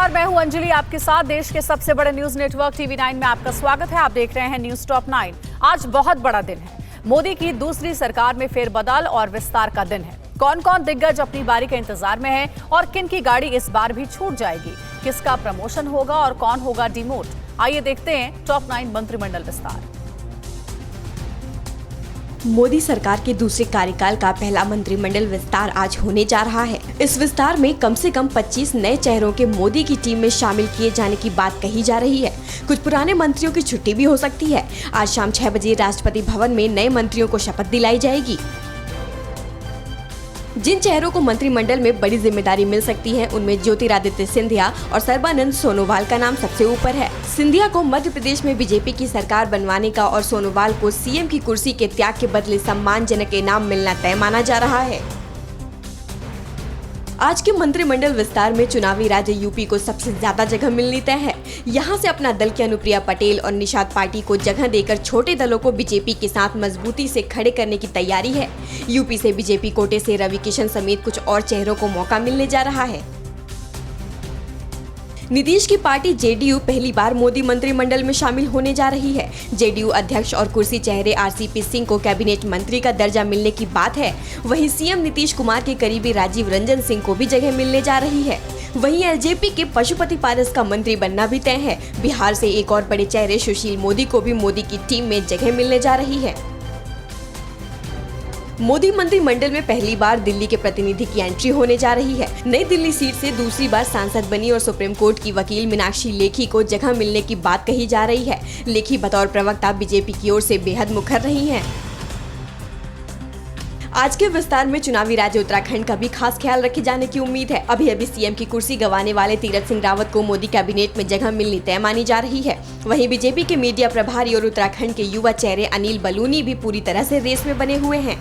नमस्कार, मैं हूं अंजलि आपके साथ। देश के सबसे बड़े न्यूज नेटवर्क टीवी9 में आपका स्वागत है। आप देख रहे हैं न्यूज टॉप 9। आज बहुत बड़ा दिन है। मोदी की दूसरी सरकार में फेरबदल और विस्तार का दिन है। कौन कौन दिग्गज अपनी बारी के इंतजार में है और किन की गाड़ी इस बार भी छूट जाएगी, किसका प्रमोशन होगा और कौन होगा डिमोट, आइए देखते हैं टॉप 9 मंत्रिमंडल विस्तार। मोदी सरकार के दूसरे कार्यकाल का पहला मंत्रिमंडल विस्तार आज होने जा रहा है। इस विस्तार में कम से कम 25 नए चेहरों के मोदी की टीम में शामिल किए जाने की बात कही जा रही है। कुछ पुराने मंत्रियों की छुट्टी भी हो सकती है। आज शाम 6 बजे राष्ट्रपति भवन में नए मंत्रियों को शपथ दिलाई जाएगी। जिन चेहरों को मंत्रिमंडल में बड़ी जिम्मेदारी मिल सकती है, उनमें ज्योतिरादित्य सिंधिया और सर्बानंद सोनोवाल का नाम सबसे ऊपर है। सिंधिया को मध्य प्रदेश में बीजेपी की सरकार बनवाने का और सोनोवाल को सीएम की कुर्सी के त्याग के बदले सम्मानजनक इनाम मिलना तय माना जा रहा है। आज के मंत्रिमंडल विस्तार में चुनावी राज्य यूपी को सबसे ज्यादा जगह मिलनी तय है। यहां से अपना दल की अनुप्रिया पटेल और निषाद पार्टी को जगह देकर छोटे दलों को बीजेपी के साथ मजबूती से खड़े करने की तैयारी है। यूपी से बीजेपी कोटे से रवि किशन समेत कुछ और चेहरों को मौका मिलने जा रहा है। नीतीश की पार्टी जेडीयू पहली बार मोदी मंत्रिमंडल में शामिल होने जा रही है। जेडीयू अध्यक्ष और कुर्सी चेहरे आरसीपी सिंह को कैबिनेट मंत्री का दर्जा मिलने की बात है। वहीं सीएम नीतीश कुमार के करीबी राजीव रंजन सिंह को भी जगह मिलने जा रही है। वहीं एलजेपी के पशुपति पारस का मंत्री बनना भी तय है। बिहार से एक और बड़े चेहरे सुशील मोदी को भी मोदी की टीम में जगह मिलने जा रही है। मोदी मंत्रिमंडल में पहली बार दिल्ली के प्रतिनिधि की एंट्री होने जा रही है। नई दिल्ली सीट से दूसरी बार सांसद बनी और सुप्रीम कोर्ट की वकील मीनाक्षी लेखी को जगह मिलने की बात कही जा रही है। लेखी बतौर प्रवक्ता बीजेपी की ओर से बेहद मुखर रही हैं। आज के विस्तार में चुनावी राज्य उत्तराखंड का भी खास ख्याल रखे जाने की उम्मीद है। अभी सीएम की कुर्सी गंवाने वाले तीरथ सिंह रावत को मोदी कैबिनेट में जगह मिलनी तय मानी जा रही है। वहीं बीजेपी के मीडिया प्रभारी और उत्तराखंड के युवा चेहरे अनिल बलूनी भी पूरी तरह से रेस में बने हुए हैं।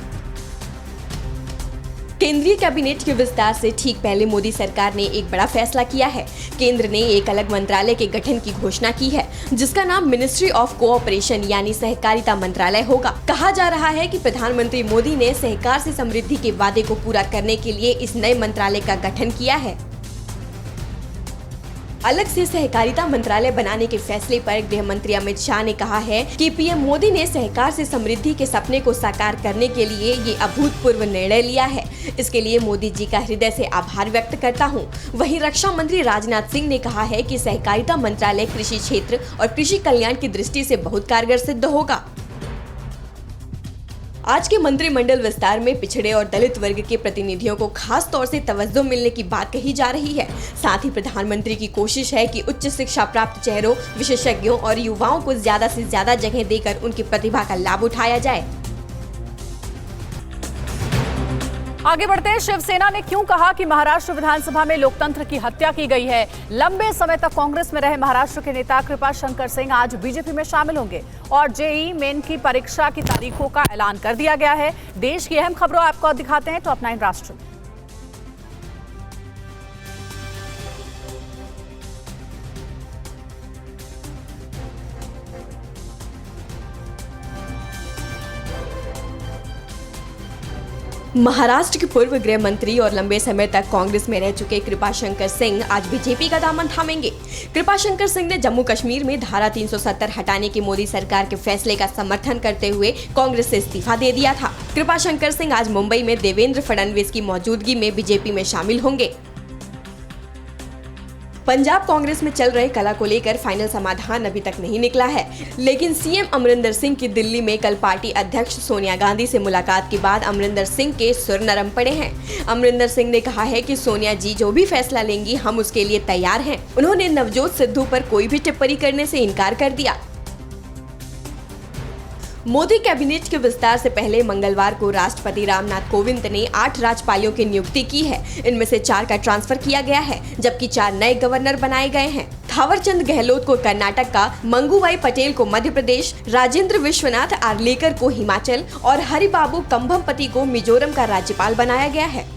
केंद्रीय कैबिनेट के विस्तार से ठीक पहले मोदी सरकार ने एक बड़ा फैसला किया है। केंद्र ने एक अलग मंत्रालय के गठन की घोषणा की है, जिसका नाम मिनिस्ट्री ऑफ कोऑपरेशन यानी सहकारिता मंत्रालय होगा। कहा जा रहा है कि प्रधानमंत्री मोदी ने सहकार से समृद्धि के वादे को पूरा करने के लिए इस नए मंत्रालय का गठन किया है। अलग से सहकारिता मंत्रालय बनाने के फैसले पर गृह मंत्री अमित शाह ने कहा है कि पीएम मोदी ने सहकार से समृद्धि के सपने को साकार करने के लिए ये अभूतपूर्व निर्णय लिया है। इसके लिए मोदी जी का हृदय से आभार व्यक्त करता हूं। वहीं रक्षा मंत्री राजनाथ सिंह ने कहा है कि सहकारिता मंत्रालय कृषि क्षेत्र और कृषि कल्याण की दृष्टि से बहुत कारगर सिद्ध होगा। आज के मंत्रिमंडल विस्तार में पिछड़े और दलित वर्ग के प्रतिनिधियों को खास तौर से तवज्जो मिलने की बात कही जा रही है। साथ ही प्रधानमंत्री की कोशिश है कि उच्च शिक्षा प्राप्त चेहरों, विशेषज्ञों और युवाओं को ज्यादा से ज्यादा जगह देकर उनकी प्रतिभा का लाभ उठाया जाए। आगे बढ़ते हैं। शिवसेना ने क्यों कहा कि महाराष्ट्र विधानसभा में लोकतंत्र की हत्या की गई है। लंबे समय तक कांग्रेस में रहे महाराष्ट्र के नेता कृपाशंकर सिंह आज बीजेपी में शामिल होंगे और जेईई मेन की परीक्षा की तारीखों का ऐलान कर दिया गया है। देश की अहम खबरों आपको दिखाते हैं टॉप 9 राष्ट्र। महाराष्ट्र के पूर्व गृह मंत्री और लंबे समय तक कांग्रेस में रह चुके कृपाशंकर सिंह आज बीजेपी का दामन थामेंगे। कृपाशंकर सिंह ने जम्मू कश्मीर में धारा 370 हटाने के मोदी सरकार के फैसले का समर्थन करते हुए कांग्रेस से इस्तीफा दे दिया था। कृपाशंकर सिंह आज मुंबई में देवेंद्र फडणवीस की मौजूदगी में बीजेपी में शामिल होंगे। पंजाब कांग्रेस में चल रहे कलह को लेकर फाइनल समाधान अभी तक नहीं निकला है, लेकिन सीएम अमरिंदर सिंह की दिल्ली में कल पार्टी अध्यक्ष सोनिया गांधी से मुलाकात के बाद अमरिंदर सिंह के सुर नरम पड़े हैं। अमरिंदर सिंह ने कहा है कि सोनिया जी जो भी फैसला लेंगी हम उसके लिए तैयार हैं। उन्होंने नवजोत सिद्धू पर कोई भी टिप्पणी करने से इनकार कर दिया। मोदी कैबिनेट के विस्तार से पहले मंगलवार को राष्ट्रपति रामनाथ कोविंद ने 8 राज्यपालों की नियुक्ति की है। इनमें से 4 का ट्रांसफर किया गया है, जबकि 4 नए गवर्नर बनाए गए हैं। थावरचंद गहलोत को कर्नाटक का, मंगूभाई पटेल को मध्य प्रदेश, राजेंद्र विश्वनाथ आर्लेकर को हिमाचल और हरिबाबू कंभमपति को मिजोरम का राज्यपाल बनाया गया है।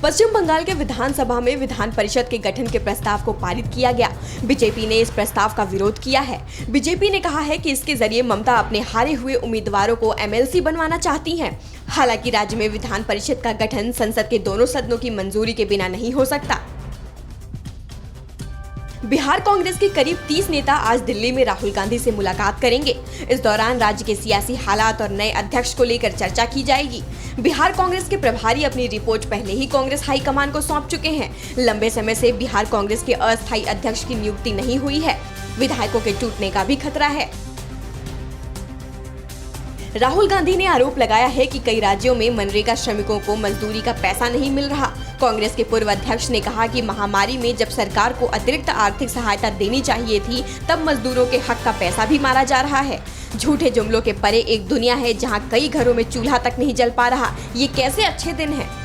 पश्चिम बंगाल के विधानसभा में विधान परिषद के गठन के प्रस्ताव को पारित किया गया। बीजेपी ने इस प्रस्ताव का विरोध किया है। बीजेपी ने कहा है कि इसके जरिए ममता अपने हारे हुए उम्मीदवारों को एमएलसी बनवाना चाहती हैं। हालांकि राज्य में विधान परिषद का गठन संसद के दोनों सदनों की मंजूरी के बिना नहीं हो सकता। बिहार कांग्रेस के करीब 30 नेता आज दिल्ली में राहुल गांधी से मुलाकात करेंगे। इस दौरान राज्य के सियासी हालात और नए अध्यक्ष को लेकर चर्चा की जाएगी। बिहार कांग्रेस के प्रभारी अपनी रिपोर्ट पहले ही कांग्रेस हाईकमान को सौंप चुके हैं। लंबे समय से बिहार कांग्रेस के अस्थायी अध्यक्ष की नियुक्ति नहीं हुई है। विधायकों के टूटने का भी खतरा है। राहुल गांधी ने आरोप लगाया है कि कई राज्यों में मनरेगा श्रमिकों को मजदूरी का पैसा नहीं मिल रहा। कांग्रेस के पूर्व अध्यक्ष ने कहा कि महामारी में जब सरकार को अतिरिक्त आर्थिक सहायता देनी चाहिए थी, तब मजदूरों के हक का पैसा भी मारा जा रहा है। झूठे जुमलों के परे एक दुनिया है जहां कई घरों में चूल्हा तक नहीं जल पा रहा। ये कैसे अच्छे दिन हैं?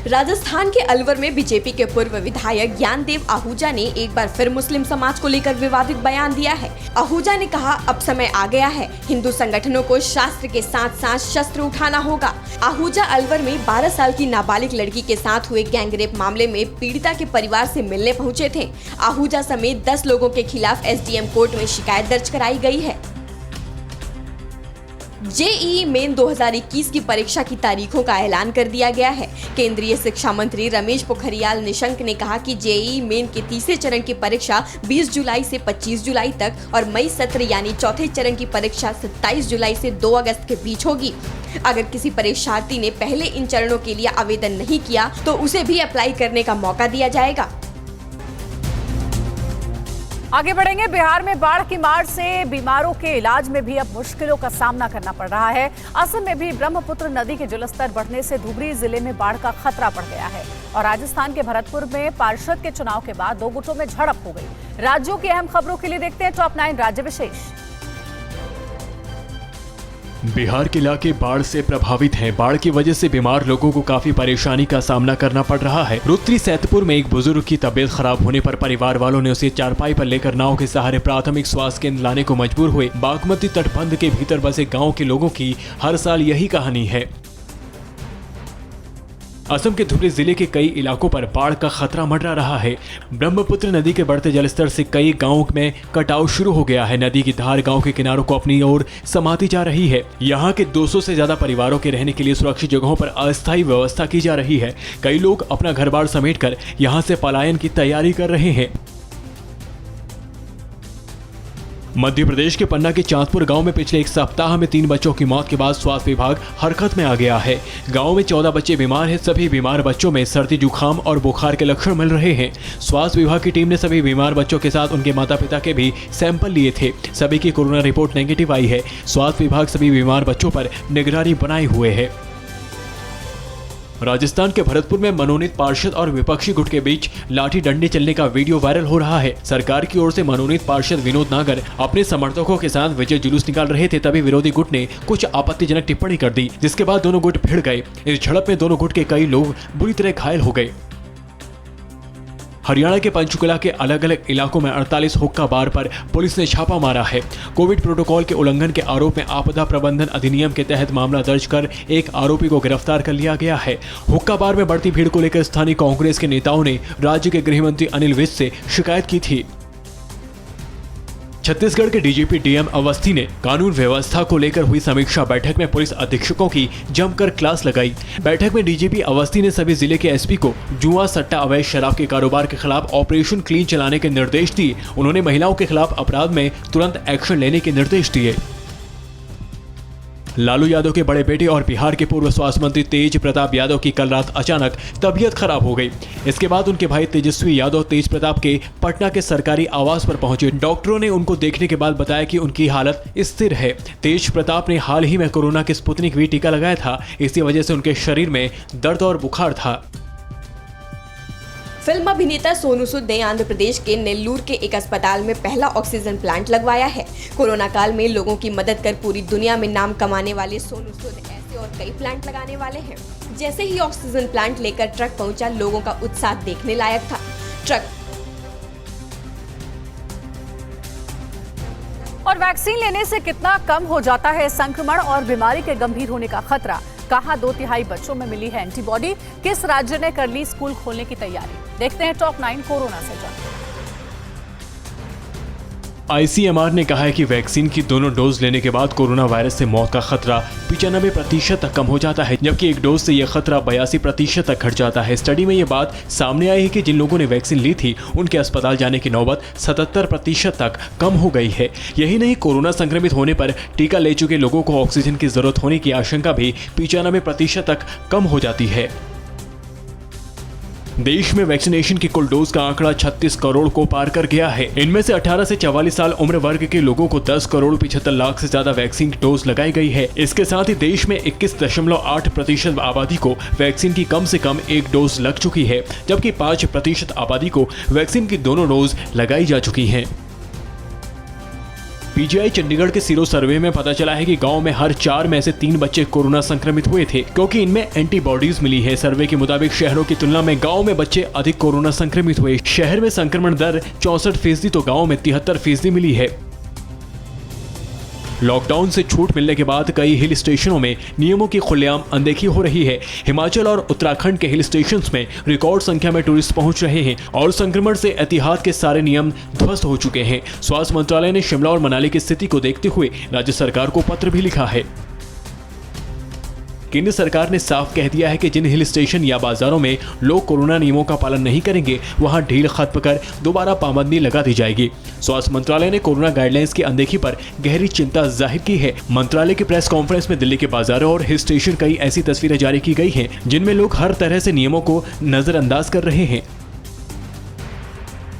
राजस्थान के अलवर में बीजेपी के पूर्व विधायक ज्ञानदेव आहूजा ने एक बार फिर मुस्लिम समाज को लेकर विवादित बयान दिया है। आहूजा ने कहा, अब समय आ गया है, हिंदू संगठनों को शास्त्र के साथ साथ शस्त्र उठाना होगा। आहूजा अलवर में 12 साल की नाबालिग लड़की के साथ हुए गैंगरेप मामले में पीड़िता के परिवार से मिलने पहुंचे थे। आहूजा समेत 10 लोगों के खिलाफ एसडीएम कोर्ट में शिकायत दर्ज कराई गई है। जेईई मेन 2021 की परीक्षा की तारीखों का ऐलान कर दिया गया है। केंद्रीय शिक्षा मंत्री रमेश पोखरियाल निशंक ने कहा कि जेईई मेन के तीसरे चरण की परीक्षा 20 जुलाई से 25 जुलाई तक और मई सत्र यानी चौथे चरण की परीक्षा 27 जुलाई से 2 अगस्त के बीच होगी। अगर किसी परीक्षार्थी ने पहले इन चरणों के लिए आवेदन नहीं किया तो उसे भी अप्लाई करने का मौका दिया जाएगा। आगे बढ़ेंगे। बिहार में बाढ़ की मार से बीमारों के इलाज में भी अब मुश्किलों का सामना करना पड़ रहा है। असम में भी ब्रह्मपुत्र नदी के जलस्तर बढ़ने से धुबरी जिले में बाढ़ का खतरा बढ़ गया है और राजस्थान के भरतपुर में पार्षद के चुनाव के बाद 2 गुटों में झड़प हो गई। राज्यों की अहम खबरों के लिए देखते हैं टॉप 9 राज्य विशेष। बिहार के इलाके बाढ़ से प्रभावित हैं। बाढ़ की वजह से बीमार लोगों को काफी परेशानी का सामना करना पड़ रहा है। रुद्री सैदपुर में एक बुजुर्ग की तबीयत खराब होने पर परिवार वालों ने उसे चारपाई पर लेकर नाव के सहारे प्राथमिक स्वास्थ्य केंद्र लाने को मजबूर हुए। बागमती तटबंध के भीतर बसे गाँव के लोगों की हर साल यही कहानी है। असम के धुबरी जिले के कई इलाकों पर बाढ़ का खतरा मंडरा रहा है। ब्रह्मपुत्र नदी के बढ़ते जलस्तर से कई गांवों में कटाव शुरू हो गया है। नदी की धार गांव के किनारों को अपनी ओर समाती जा रही है। यहां के 200 से ज्यादा परिवारों के रहने के लिए सुरक्षित जगहों पर अस्थायी व्यवस्था की जा रही है। कई लोग अपना घर बार समेटकर यहां से पलायन की तैयारी कर रहे हैं। मध्य प्रदेश के पन्ना के चांदपुर गांव में पिछले 1 सप्ताह में 3 बच्चों की मौत के बाद स्वास्थ्य विभाग हरकत में आ गया है। गांव में 14 बच्चे बीमार हैं। सभी बीमार बच्चों में सर्दी, जुकाम और बुखार के लक्षण मिल रहे हैं। स्वास्थ्य विभाग की टीम ने सभी बीमार बच्चों के साथ उनके माता पिता के भी सैंपल लिए थे। सभी की कोरोना रिपोर्ट नेगेटिव आई है। स्वास्थ्य विभाग सभी बीमार बच्चों पर निगरानी बनाए हुए है। राजस्थान के भरतपुर में मनोनीत पार्षद और विपक्षी गुट के बीच लाठी डंडे चलने का वीडियो वायरल हो रहा है। सरकार की ओर से मनोनीत पार्षद विनोद नागर अपने समर्थकों के साथ विजय जुलूस निकाल रहे थे, तभी विरोधी गुट ने कुछ आपत्तिजनक टिप्पणी कर दी, जिसके बाद दोनों गुट भिड़ गए। इस झड़प में दोनों गुट के कई लोग बुरी तरह घायल हो गए। हरियाणा के पंचकुला के अलग अलग इलाकों में 48 हुक्का बार पर पुलिस ने छापा मारा है। कोविड प्रोटोकॉल के उल्लंघन के आरोप में आपदा प्रबंधन अधिनियम के तहत मामला दर्ज कर एक आरोपी को गिरफ्तार कर लिया गया है। हुक्का बार में बढ़ती भीड़ को लेकर स्थानीय कांग्रेस के नेताओं ने राज्य के गृह मंत्री अनिल विज से शिकायत की थी। छत्तीसगढ़ के डीजीपी डीएम अवस्थी ने कानून व्यवस्था को लेकर हुई समीक्षा बैठक में पुलिस अधीक्षकों की जमकर क्लास लगाई। बैठक में डीजीपी अवस्थी ने सभी जिले के एसपी को जुआ, सट्टा, अवैध शराब के कारोबार के खिलाफ ऑपरेशन क्लीन चलाने के निर्देश दिए। उन्होंने महिलाओं के खिलाफ अपराध में तुरंत एक्शन लेने के निर्देश दिए। लालू यादव के बड़े बेटे और बिहार के पूर्व स्वास्थ्य मंत्री तेज प्रताप यादव की कल रात अचानक तबीयत खराब हो गई। इसके बाद उनके भाई तेजस्वी यादव तेज प्रताप के पटना के सरकारी आवास पर पहुंचे। डॉक्टरों ने उनको देखने के बाद बताया कि उनकी हालत स्थिर है। तेज प्रताप ने हाल ही में कोरोना के स्पुतनिक वी टीका लगाया था। इसी वजह से उनके शरीर में दर्द और बुखार था। फिल्म अभिनेता सोनू सूद ने आंध्र प्रदेश के नेल्लूर के एक अस्पताल में पहला ऑक्सीजन प्लांट लगवाया है। कोरोना काल में लोगों की मदद कर पूरी दुनिया में नाम कमाने वाले सोनू सूद ऐसे और कई प्लांट लगाने वाले हैं। जैसे ही ऑक्सीजन प्लांट लेकर ट्रक पहुंचा, लोगों का उत्साह देखने लायक था। ट्रक और वैक्सीन लेने से कितना कम हो जाता है संक्रमण और बीमारी के गंभीर होने का खतरा? कहां 2/3 बच्चों में मिली है एंटीबॉडी? किस राज्य ने कर ली स्कूल खोलने की तैयारी? देखते हैं टॉप 9 कोरोना से जंग। ICMR ने कहा है कि वैक्सीन की दोनों डोज लेने के बाद कोरोना वायरस से मौत का खतरा 95% तक कम हो जाता है, जबकि एक डोज से यह खतरा 82% तक घट जाता है। स्टडी में यह बात सामने आई है कि जिन लोगों ने वैक्सीन ली थी उनके अस्पताल जाने की नौबत 77% तक कम हो गई है। यही नहीं, कोरोना संक्रमित होने पर टीका ले चुके लोगों को ऑक्सीजन की जरूरत होने की आशंका भी 95% तक कम हो जाती है। देश में वैक्सीनेशन की कुल डोज का आंकड़ा 36 करोड़ को पार कर गया है। इनमें से 18 से 44 साल उम्र वर्ग के लोगों को 10 करोड़ 75 लाख से ज्यादा वैक्सीन की डोज लगाई गई है। इसके साथ ही देश में 21.8% आबादी को वैक्सीन की कम से कम एक डोज लग चुकी है, जबकि 5% आबादी को वैक्सीन की दोनों डोज लगाई जा चुकी है। PGI चंडीगढ़ के सीरो सर्वे में पता चला है कि गांव में हर 4 में से 3 बच्चे कोरोना संक्रमित हुए थे, क्योंकि इनमें एंटीबॉडीज मिली है। सर्वे के मुताबिक शहरों की तुलना में गांव में बच्चे अधिक कोरोना संक्रमित हुए। शहर में संक्रमण दर 64% तो गांव में 73% मिली है। लॉकडाउन से छूट मिलने के बाद कई हिल स्टेशनों में नियमों की खुलेआम अनदेखी हो रही है। हिमाचल और उत्तराखंड के हिल स्टेशंस में रिकॉर्ड संख्या में टूरिस्ट पहुंच रहे हैं और संक्रमण से एहतियात के सारे नियम ध्वस्त हो चुके हैं। स्वास्थ्य मंत्रालय ने शिमला और मनाली की स्थिति को देखते हुए राज्य सरकार को पत्र भी लिखा है। केंद्र सरकार ने साफ कह दिया है कि जिन हिल स्टेशन या बाजारों में लोग कोरोना नियमों का पालन नहीं करेंगे, वहां ढील खत्म कर दोबारा पाबंदी लगा दी जाएगी। स्वास्थ्य मंत्रालय ने कोरोना गाइडलाइंस की अनदेखी पर गहरी चिंता जाहिर की है। मंत्रालय की प्रेस कॉन्फ्रेंस में दिल्ली के बाजारों और हिल स्टेशन कई ऐसी तस्वीरें जारी की गई हैं जिनमें लोग हर तरह से नियमों को नजरअंदाज कर रहे हैं।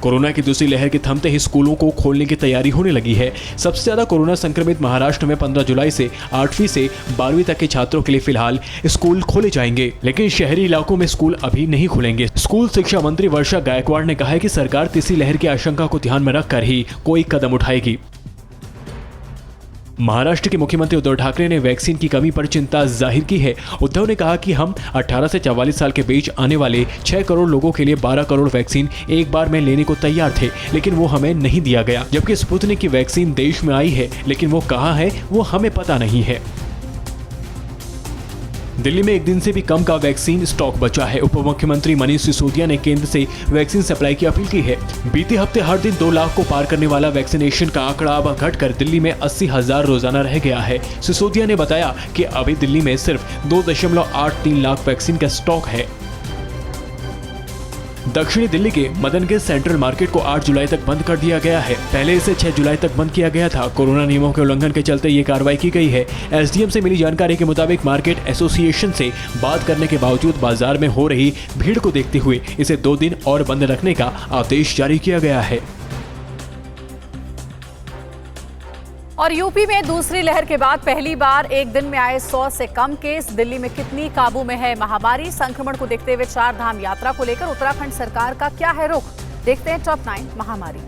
कोरोना की दूसरी लहर के थमते ही स्कूलों को खोलने की तैयारी होने लगी है। सबसे ज्यादा कोरोना संक्रमित महाराष्ट्र में 15 जुलाई से 8वीं से 12वीं तक के छात्रों के लिए फिलहाल स्कूल खोले जाएंगे, लेकिन शहरी इलाकों में स्कूल अभी नहीं खुलेंगे। स्कूल शिक्षा मंत्री वर्षा गायकवाड़ ने कहा है कि सरकार तीसरी लहर की आशंका को ध्यान में रखकर ही कोई कदम उठाएगी। महाराष्ट्र के मुख्यमंत्री उद्धव ठाकरे ने वैक्सीन की कमी पर चिंता जाहिर की है। उद्धव ने कहा कि हम 18 से 44 साल के बीच आने वाले 6 करोड़ लोगों के लिए 12 करोड़ वैक्सीन एक बार में लेने को तैयार थे, लेकिन वो हमें नहीं दिया गया। जबकि स्पुतनिक की वैक्सीन देश में आई है, लेकिन वो कहाँ है वो हमें पता नहीं है। दिल्ली में एक दिन से भी कम का वैक्सीन स्टॉक बचा है। उप मुख्यमंत्री मनीष सिसोदिया ने केंद्र से वैक्सीन सप्लाई की अपील की है। बीते हफ्ते हर दिन 2 लाख को पार करने वाला वैक्सीनेशन का आंकड़ा अब घटकर दिल्ली में 80,000 रोजाना रह गया है। सिसोदिया ने बताया कि अभी दिल्ली में सिर्फ 2.83 लाख वैक्सीन का स्टॉक है। दक्षिणी दिल्ली के मदनगंज सेंट्रल मार्केट को 8 जुलाई तक बंद कर दिया गया है। पहले इसे 6 जुलाई तक बंद किया गया था। कोरोना नियमों के उल्लंघन के चलते ये कार्रवाई की गई है। SDM से मिली जानकारी के मुताबिक मार्केट एसोसिएशन से बात करने के बावजूद बाजार में हो रही भीड़ को देखते हुए इसे 2 दिन और बंद रखने का आदेश जारी किया गया है। और यूपी में दूसरी लहर के बाद पहली बार एक दिन में आए 100 से कम केस। दिल्ली में कितनी काबू में है महामारी? संक्रमण को देखते हुए 4 धाम यात्रा को लेकर उत्तराखंड सरकार का क्या है रुख? देखते हैं टॉप 9 महामारी।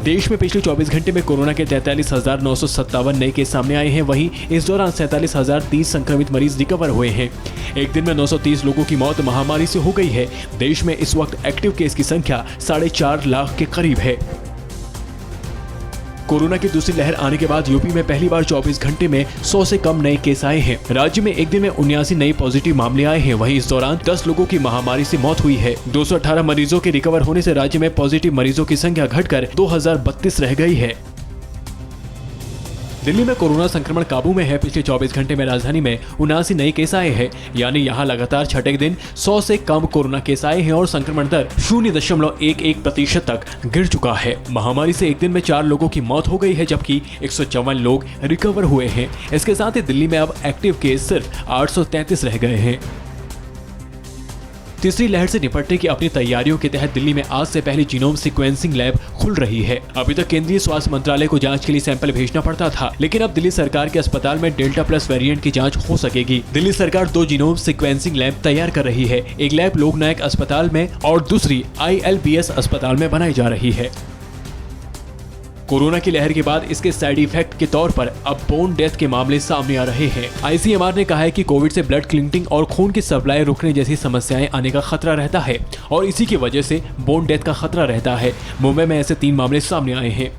देश में पिछले 24 घंटे में कोरोना के 43,957 नए केस सामने आए हैं। वहीं इस दौरान 47,030 संक्रमित मरीज रिकवर हुए हैं। एक दिन में 930 लोगों की मौत महामारी से हो गई है। देश में इस वक्त एक्टिव केस की संख्या 4.5 लाख के करीब है। कोरोना की दूसरी लहर आने के बाद यूपी में पहली बार 24 घंटे में 100 से कम नए केस आए हैं। राज्य में एक दिन में 79 नए पॉजिटिव मामले आए हैं। वहीं इस दौरान 10 लोगों की महामारी से मौत हुई है। 218 मरीजों के रिकवर होने से राज्य में पॉजिटिव मरीजों की संख्या घटकर 2032 रह गई है। दिल्ली में कोरोना संक्रमण काबू में है। पिछले 24 घंटे में राजधानी में 79 नए केस आए हैं, यानी यहां लगातार छठे दिन 100 से कम कोरोना केस आए हैं और संक्रमण दर 0.11% तक गिर चुका है। महामारी से एक दिन में 4 लोगों की मौत हो गई है, जबकि 154 लोग रिकवर हुए हैं। इसके साथ ही दिल्ली में अब एक्टिव केस सिर्फ 833 रह गए हैं। तीसरी लहर से निपटने की अपनी तैयारियों के तहत दिल्ली में आज से पहली जीनोम सीक्वेंसिंग लैब खुल रही है। अभी तक केंद्रीय स्वास्थ्य मंत्रालय को जांच के लिए सैंपल भेजना पड़ता था, लेकिन अब दिल्ली सरकार के अस्पताल में डेल्टा प्लस वेरिएंट की जांच हो सकेगी। दिल्ली सरकार 2 जीनोम सीक्वेंसिंग लैब तैयार कर रही है। एक लैब लोकनायक अस्पताल में और दूसरी ILBS अस्पताल में बनाई जा रही है। कोरोना की लहर के बाद इसके साइड इफेक्ट के तौर पर अब बोन डेथ के मामले सामने आ रहे हैं। ICMR ने कहा है कि कोविड से ब्लड क्लिंटिंग और खून की सप्लाई रुकने जैसी समस्याएं आने का खतरा रहता है और इसी की वजह से बोन डेथ का खतरा रहता है। मुंबई में ऐसे 3 मामले सामने आए हैं।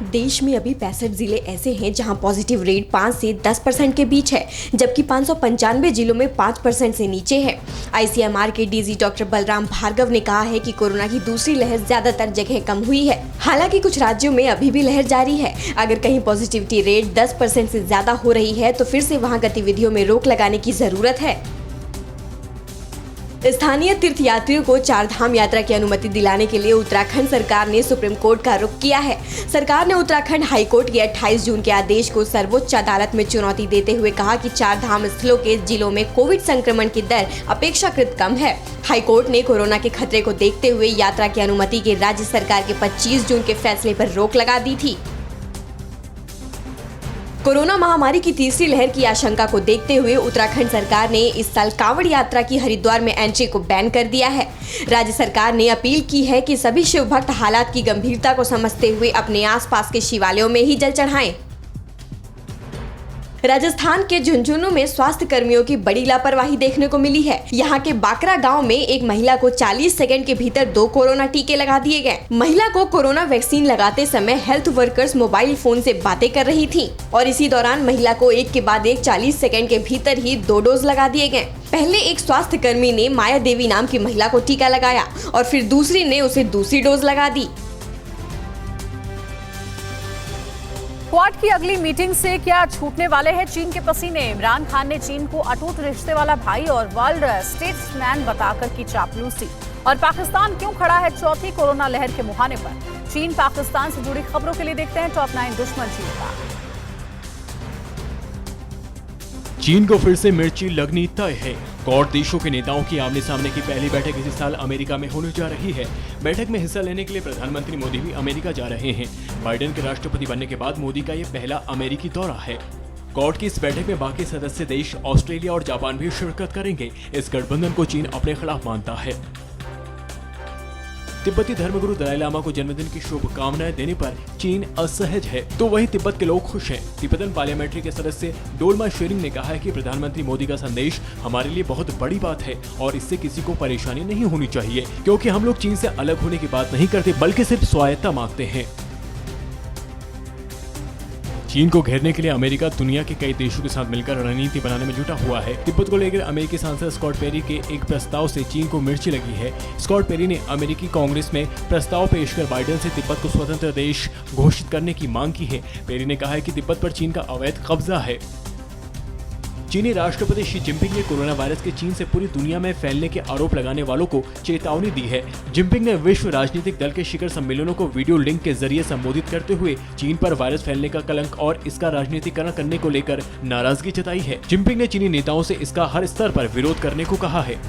देश में अभी 65 जिले ऐसे हैं जहां पॉजिटिव रेट 5 से 10% के बीच है, जबकि 595 जिलों में 5% से नीचे है। आईसीएमआर के डीजी डॉक्टर बलराम भार्गव ने कहा है कि कोरोना की दूसरी लहर ज्यादातर जगह कम हुई है। हालांकि कुछ राज्यों में अभी भी लहर जारी है। अगर कहीं पॉजिटिविटी रेट 10% से ज्यादा हो रही है तो फिर से वहां गतिविधियों में रोक लगाने की जरूरत है। स्थानीय तीर्थयात्रियों को चारधाम यात्रा की अनुमति दिलाने के लिए उत्तराखंड सरकार ने सुप्रीम कोर्ट का रुख किया है। सरकार ने उत्तराखंड हाईकोर्ट के 28 जून के आदेश को सर्वोच्च अदालत में चुनौती देते हुए कहा कि चारधाम स्थलों के जिलों में कोविड संक्रमण की दर अपेक्षाकृत कम है। हाईकोर्ट ने कोरोना के खतरे को देखते हुए यात्रा की अनुमति के राज्य सरकार के 25 जून के फैसले पर रोक लगा दी थी। कोरोना महामारी की तीसरी लहर की आशंका को देखते हुए उत्तराखंड सरकार ने इस साल कांवड़ यात्रा की हरिद्वार में एंट्री को बैन कर दिया है। राज्य सरकार ने अपील की है कि सभी शिव भक्त हालात की गंभीरता को समझते हुए अपने आसपास के शिवालयों में ही जल चढ़ाएं। राजस्थान के झुंझुनू में स्वास्थ्य कर्मियों की बड़ी लापरवाही देखने को मिली है। यहाँ के बाकरा गांव में एक महिला को 40 सेकंड के भीतर 2 कोरोना टीके लगा दिए गए। महिला को कोरोना वैक्सीन लगाते समय हेल्थ वर्कर्स मोबाइल फोन से बातें कर रही थीं और इसी दौरान महिला को एक के बाद एक 40 सेकंड के भीतर ही 2 डोज लगा दिए गए। पहले एक स्वास्थ्य कर्मी ने माया देवी नाम की महिला को टीका लगाया और फिर दूसरी ने उसे दूसरी डोज लगा दी। क्वाड की अगली मीटिंग से क्या छूटने वाले हैं चीन के पसीने? इमरान खान ने चीन को अटूट रिश्ते वाला भाई और वर्ल्ड स्टेट्समैन बताकर की चापलूसी। और पाकिस्तान क्यों खड़ा है चौथी कोरोना लहर के मुहाने पर? चीन पाकिस्तान से जुड़ी खबरों के लिए देखते हैं टॉप 9 दुश्मन चीन का। चीन को फिर से मिर्ची लगनी तय है। क्वाड देशों के नेताओं की आमने सामने की पहली बैठक इसी साल अमेरिका में होने जा रही है। बैठक में हिस्सा लेने के लिए प्रधानमंत्री मोदी भी अमेरिका जा रहे हैं। बाइडेन के राष्ट्रपति बनने के बाद मोदी का ये पहला अमेरिकी दौरा है। क्वाड की इस बैठक में बाकी सदस्य देश ऑस्ट्रेलिया और जापान भी शिरकत करेंगे। इस गठबंधन को चीन अपने खिलाफ मानता है। तिब्बती धर्मगुरु दलाई लामा को जन्मदिन की शुभकामनाएं देने पर चीन असहज है, तो वही तिब्बत के लोग खुश हैं। तिब्बतन पार्लियामेंट्री के सदस्य डोलमा शेरिंग ने कहा है कि प्रधानमंत्री मोदी का संदेश हमारे लिए बहुत बड़ी बात है और इससे किसी को परेशानी नहीं होनी चाहिए, क्योंकि हम लोग चीन से अलग होने की बात नहीं करते बल्कि सिर्फ स्वायत्तता मांगते हैं। चीन को घेरने के लिए अमेरिका दुनिया के कई देशों के साथ मिलकर रणनीति बनाने में जुटा हुआ है। तिब्बत को लेकर अमेरिकी सांसद स्कॉट पेरी के एक प्रस्ताव से चीन को मिर्ची लगी है। स्कॉट पेरी ने अमेरिकी कांग्रेस में प्रस्ताव पेश कर बाइडेन से तिब्बत को स्वतंत्र देश घोषित करने की मांग की है। पेरी ने कहा है कि तिब्बत पर चीन का अवैध कब्जा है। चीनी राष्ट्रपति शी जिनपिंग ने कोरोना वायरस के चीन से पूरी दुनिया में फैलने के आरोप लगाने वालों को चेतावनी दी है। जिनपिंग ने विश्व राजनीतिक दल के शिखर सम्मेलनों को वीडियो लिंक के जरिए संबोधित करते हुए चीन पर वायरस फैलने का कलंक और इसका राजनीतिकरण करने को लेकर नाराजगी जताई है। जिनपिंग ने चीनी नेताओं से इसका हर स्तर पर विरोध करने को कहा है।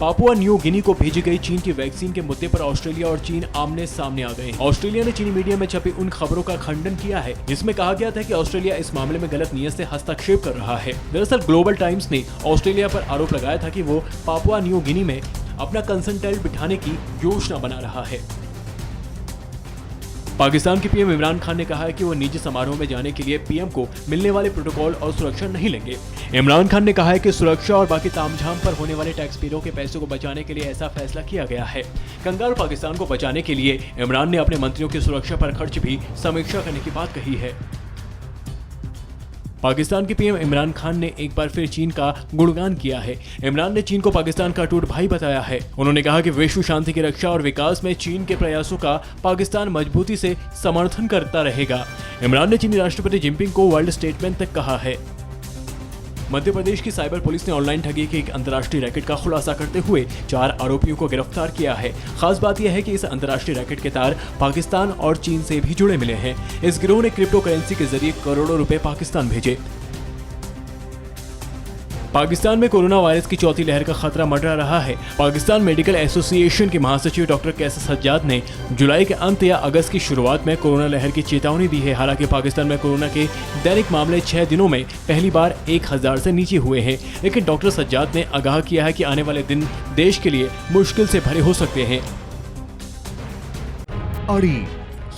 पापुआ न्यू गिनी को भेजी गई चीन की वैक्सीन के मुद्दे पर ऑस्ट्रेलिया और चीन आमने सामने आ गए हैं। ऑस्ट्रेलिया ने चीनी मीडिया में छपी उन खबरों का खंडन किया है जिसमें कहा गया था कि ऑस्ट्रेलिया इस मामले में गलत नीयत से हस्तक्षेप कर रहा है। दरअसल ग्लोबल टाइम्स ने ऑस्ट्रेलिया पर आरोप लगाया था कि वो पापुआ न्यू गिनी में अपना कंसंट्रेट बिठाने की योजना बना रहा है। पाकिस्तान के पीएम इमरान खान ने कहा है कि वो निजी समारोह में जाने के लिए पीएम को मिलने वाले प्रोटोकॉल और सुरक्षा नहीं लेंगे। इमरान खान ने कहा है कि सुरक्षा और बाकी तामझाम पर होने वाले टैक्स पेयरों के पैसों को बचाने के लिए ऐसा फैसला किया गया है। कंगाल पाकिस्तान को बचाने के लिए इमरान ने अपने मंत्रियों की सुरक्षा पर खर्च भी समीक्षा करने की बात कही है। पाकिस्तान के पीएम इमरान खान ने एक बार फिर चीन का गुणगान किया है। इमरान ने चीन को पाकिस्तान का अटूट भाई बताया है। उन्होंने कहा कि विश्व शांति की रक्षा और विकास में चीन के प्रयासों का पाकिस्तान मजबूती से समर्थन करता रहेगा। इमरान ने चीनी राष्ट्रपति जिनपिंग को वर्ल्ड स्टेटमैन तक कहा है। मध्य प्रदेश की साइबर पुलिस ने ऑनलाइन ठगी के एक अंतर्राष्ट्रीय रैकेट का खुलासा करते हुए 4 आरोपियों को गिरफ्तार किया है। खास बात यह है कि इस अंतर्राष्ट्रीय रैकेट के तार पाकिस्तान और चीन से भी जुड़े मिले हैं। इस गिरोह ने क्रिप्टो करेंसी के जरिए करोड़ों रुपए पाकिस्तान भेजे। पाकिस्तान में कोरोना वायरस की चौथी लहर का खतरा मंडरा रहा है। पाकिस्तान मेडिकल एसोसिएशन के महासचिव डॉक्टर कैसर सज्जाद ने जुलाई के अंत या अगस्त की शुरुआत में कोरोना लहर की चेतावनी दी है। हालांकि पाकिस्तान में कोरोना के दैनिक मामले 6 दिनों में पहली बार 1000 से नीचे हुए हैं, लेकिन डॉक्टर सज्जाद ने आगाह किया है कि आने वाले दिन देश के लिए मुश्किल से भरे हो सकते हैं। अड़ी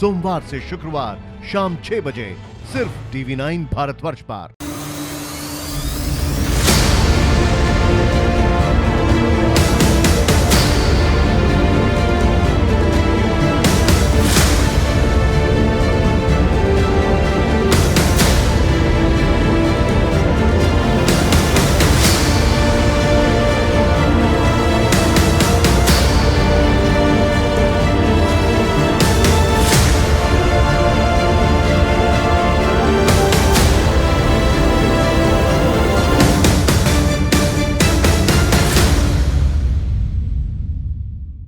सोमवार से शुक्रवार शाम 6 बजे सिर्फ TV9 भारतवर्ष पर।